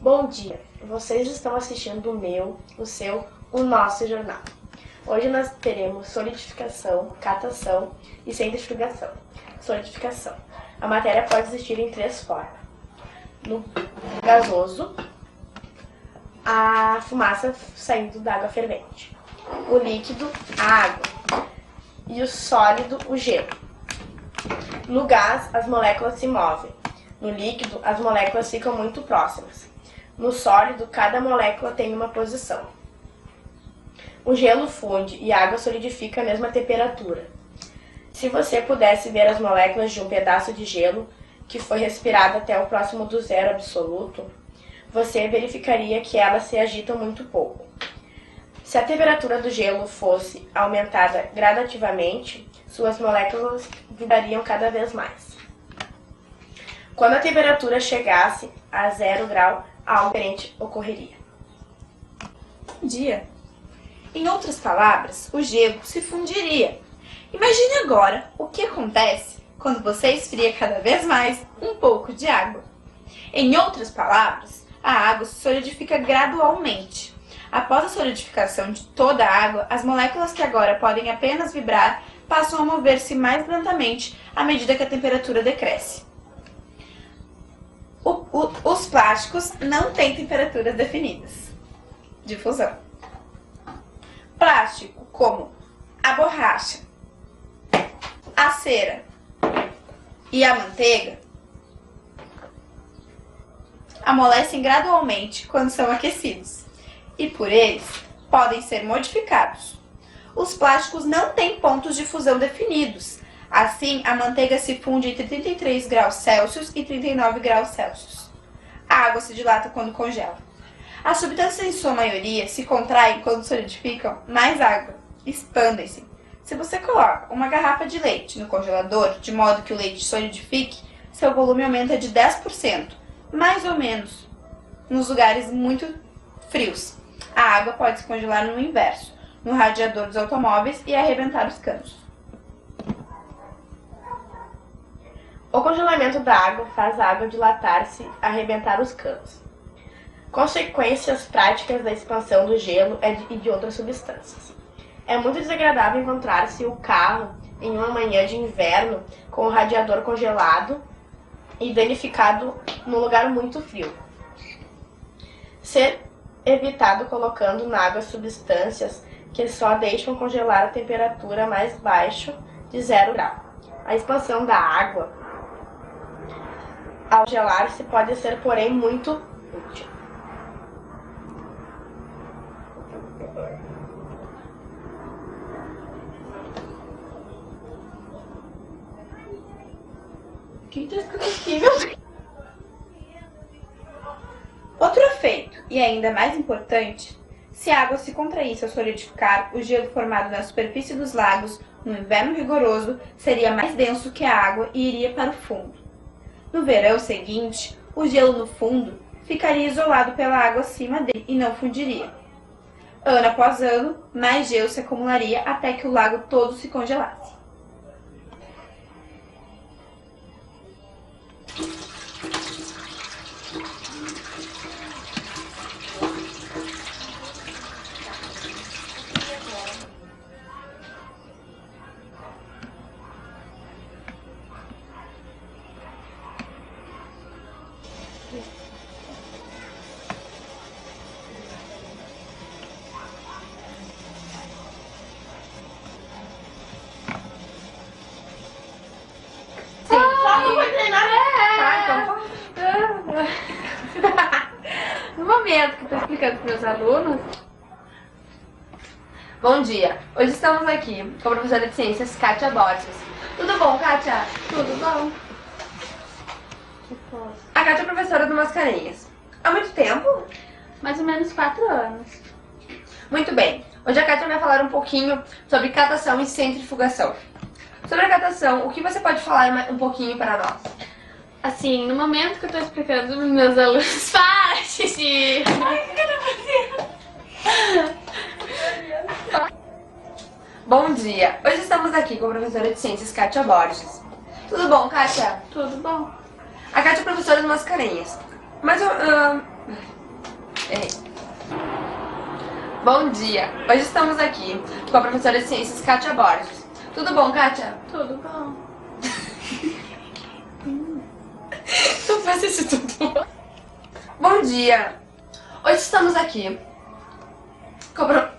Bom dia, vocês estão assistindo o nosso jornal. Hoje nós teremos solidificação, catação e centrifugação. Solidificação. A matéria pode existir em três formas. No gasoso, a fumaça saindo da água fervente. O líquido, a água. E o sólido, o gelo. No gás, as moléculas se movem. No líquido, as moléculas ficam muito próximas. No sólido, cada molécula tem uma posição. O gelo funde e a água solidifica à mesma temperatura. Se você pudesse ver as moléculas de um pedaço de gelo que foi respirado até o próximo do zero absoluto, você verificaria que elas se agitam muito pouco. Se a temperatura do gelo fosse aumentada gradativamente, suas moléculas vibrariam cada vez mais. Quando a temperatura chegasse a 0 grau, algo diferente ocorreria. Bom dia. Em outras palavras, o gelo se fundiria. Imagine agora o que acontece quando você esfria cada vez mais um pouco de água. Em outras palavras, a água se solidifica gradualmente. Após a solidificação de toda a água, as moléculas que agora podem apenas vibrar passam a mover-se mais lentamente à medida que a temperatura decresce. Os plásticos não têm temperaturas definidas de fusão. Plástico como a borracha, a cera e a manteiga amolecem gradualmente quando são aquecidos e por eles podem ser modificados. Os plásticos não têm pontos de fusão definidos. Assim, a manteiga se funde entre 33 graus Celsius e 39 graus Celsius. A água se dilata quando congela. As substâncias, em sua maioria, se contraem quando solidificam mais água, expandem-se. Se você coloca uma garrafa de leite no congelador, de modo que o leite solidifique, seu volume aumenta de 10%, mais ou menos, nos lugares muito frios. A água pode se congelar no inverso, no radiador dos automóveis e arrebentar os canos. O congelamento da água faz a água dilatar-se e arrebentar os canos. Consequências práticas da expansão do gelo e de outras substâncias. É muito desagradável encontrar-se o carro em uma manhã de inverno com o radiador congelado e danificado num lugar muito frio. Ser evitado colocando na água substâncias que só deixam congelar a temperatura mais baixa de 0 grau. A expansão da água ao gelar-se pode ser, porém, muito útil. Que descritível! Outro efeito, e ainda mais importante, se a água se contraísse ao solidificar, o gelo formado na superfície dos lagos no inverno rigoroso seria mais denso que a água e iria para o fundo. No verão seguinte, o gelo no fundo ficaria isolado pela água acima dele e não fundiria. Ano após ano, mais gelo se acumularia até que o lago todo se congelasse. No momento que eu estou explicando para os meus alunos. Bom dia! Hoje estamos aqui com a professora de Ciências, Kátia Borges. Tudo bom, Kátia? Tudo bom? A Kátia é professora do Mascarenhas. Há muito tempo? Mais ou menos 4 anos. Muito bem. Hoje a Kátia vai falar um pouquinho sobre catação e centrifugação. Sobre a catação, o que você pode falar um pouquinho para nós? Assim, no momento que eu estou explicando para os meus alunos. Para, Xixi! Bom dia! Hoje estamos aqui com a professora de Ciências, Kátia Borges. Tudo bom, Kátia? Tudo bom? A Kátia é professora do Mascarenhas. Mas Bom dia! Hoje estamos aqui com a professora de Ciências, Kátia Borges. Tudo bom, Kátia? Tudo bom. Tu faz isso tudo. Bom dia! Hoje estamos aqui com a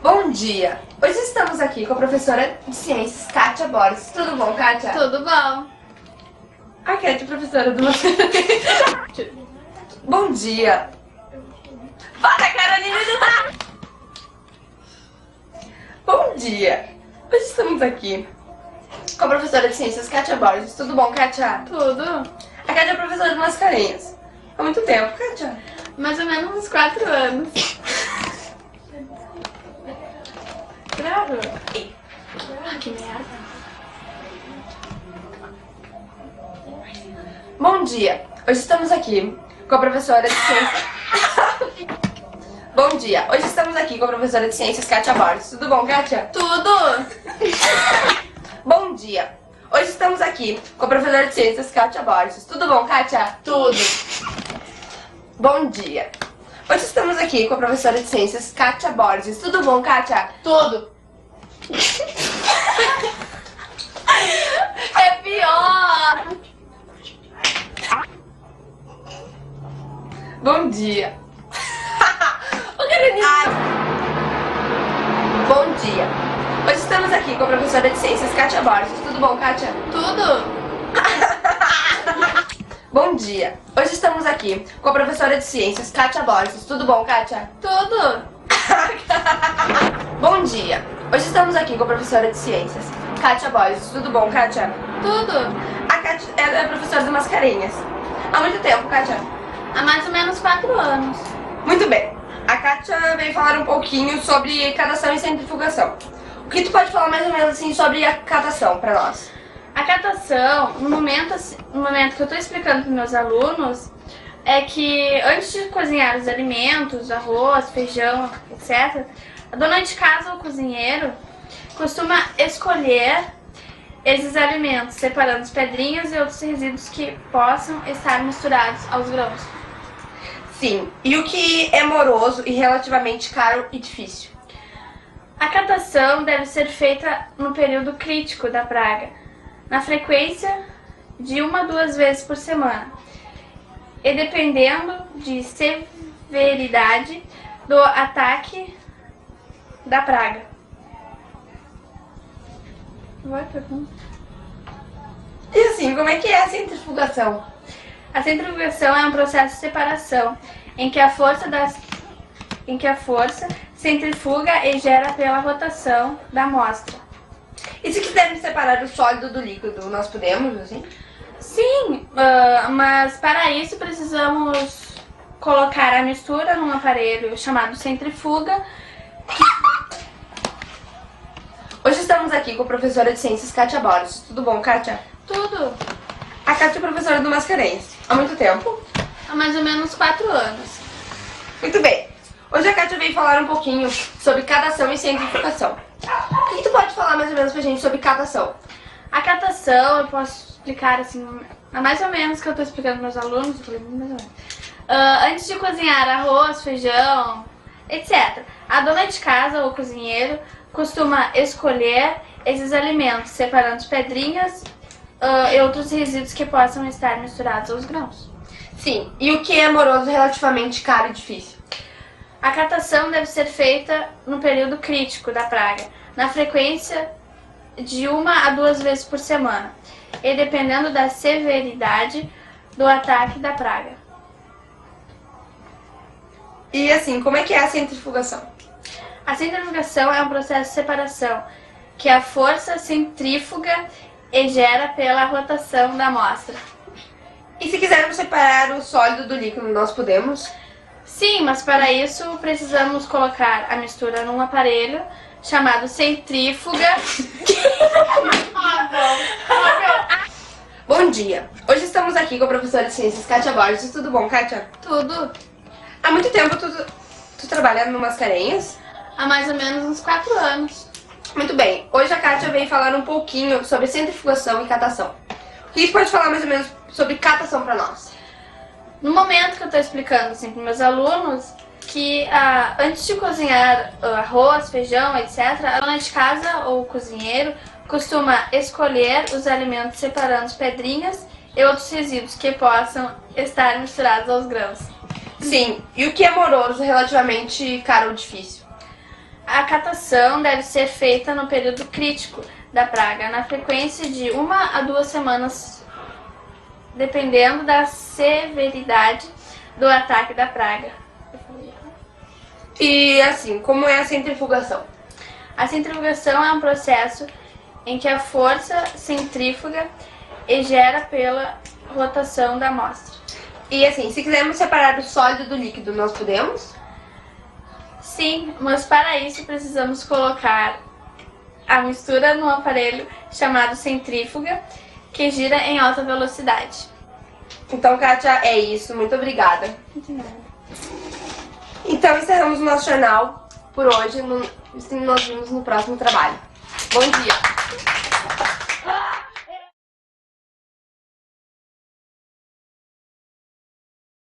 Bom dia! Hoje estamos aqui com a professora de Ciências, Kátia Borges. Tudo bom, Kátia? Tudo bom. A Kátia, professora do Bom dia! Para, Carolina! Bom dia! Hoje estamos aqui com a professora de Ciências, Kátia Borges. Tudo bom, Kátia? Tudo. A Kátia é professora de Mascarenhas. Há muito tempo, Kátia. Mais ou menos uns 4 anos. Bravo. Ah, que merda. Bom dia! Hoje estamos aqui com a professora de Ciências... Bom dia! Hoje estamos aqui com a professora de Ciências, Kátia Borges. Tudo bom, Kátia? Tudo. Bom dia! Hoje estamos aqui com a professora de Ciências, Kátia Borges. Tudo bom, Kátia? Tudo. Bom dia! Hoje estamos aqui com a professora de Ciências, Kátia Borges. Tudo bom, Kátia? Tudo. É pior. Bom dia! Ô, Carolina! Bom dia! Hoje estamos aqui com a professora de Ciências, Kátia Borges. Tudo bom, Kátia? Tudo. Bom dia! Hoje estamos aqui com a professora de Ciências, Kátia Borges. Tudo bom, Kátia? Tudo. Bom dia! Hoje estamos aqui com a professora de Ciências, Kátia Borges. Tudo bom, Kátia? Tudo. A Kátia é professora de Mascarenhas. Há muito tempo, Kátia? Há mais ou menos 4 anos. Muito bem. A Kátia veio falar um pouquinho sobre catação e centrifugação. O que tu pode falar mais ou menos assim sobre a catação para nós? A catação, no momento que eu estou explicando para meus alunos, é que antes de cozinhar os alimentos, arroz, feijão, etc., a dona de casa ou cozinheiro costuma escolher esses alimentos, separando as pedrinhas e outros resíduos que possam estar misturados aos grãos. Sim. E o que é moroso e relativamente caro e difícil? A catação deve ser feita no período crítico da praga, na frequência de 1 a 2 vezes por semana, e dependendo de severidade do ataque da praga. Vai, pergunta. E assim, como é que é a centrifugação? A centrifugação é um processo de separação em que a força centrifuga e gera pela rotação da amostra. E se quisermos separar o sólido do líquido, nós podemos, assim? Sim, mas para isso precisamos colocar a mistura num aparelho chamado centrifuga. Hoje estamos aqui com a professora de Ciências, Kátia Borges. Tudo bom, Kátia? Tudo. A Kátia é professora do Mascarenhas. Há muito tempo? Há mais ou menos 4 anos. Muito bem. Hoje a Kátia veio falar um pouquinho sobre catação e centrifugação. O que tu pode falar mais ou menos pra gente sobre catação? A catação, eu posso explicar assim, mais ou menos que eu estou explicando para meus alunos, mais ou menos. Antes de cozinhar arroz, feijão, etc., a dona de casa ou cozinheiro costuma escolher esses alimentos, separando as pedrinhas e outros resíduos que possam estar misturados aos grãos. Sim. E o que é moroso, relativamente caro e difícil? A catação deve ser feita no período crítico da praga, na frequência de 1 a 2 vezes por semana, e dependendo da severidade do ataque da praga. E assim, como é que é a centrifugação? A centrifugação é um processo de separação que a força centrífuga e gera pela rotação da amostra. E se quisermos separar o sólido do líquido, nós podemos? Sim, mas para isso precisamos colocar a mistura num aparelho chamado centrífuga. Bom dia! Hoje estamos aqui com a professora de Ciências, Kátia Borges. Tudo bom, Kátia? Tudo. Há muito tempo tu trabalha no Mascarenhas? Há mais ou menos uns 4 anos. Muito bem, hoje a Kátia veio falar um pouquinho sobre centrifugação e catação. O que você pode falar mais ou menos sobre catação para nós? No momento que eu estou explicando assim, para meus alunos, que antes de cozinhar arroz, feijão, etc., a dona de casa ou o cozinheiro costuma escolher os alimentos separando as pedrinhas e outros resíduos que possam estar misturados aos grãos. Sim, e o que é moroso relativamente caro ou difícil? A catação deve ser feita no período crítico da praga, na frequência de 1 a 2 semanas, dependendo da severidade do ataque da praga. E assim, como é a centrifugação? A centrifugação é um processo em que a força centrífuga gera pela rotação da amostra. E assim, se quisermos separar o sólido do líquido, nós podemos? Sim, mas para isso precisamos colocar a mistura num aparelho chamado centrífuga, que gira em alta velocidade. Então, Kátia, é isso. Muito obrigada. Então, encerramos o nosso jornal por hoje. Nós vemos no próximo trabalho. Bom dia!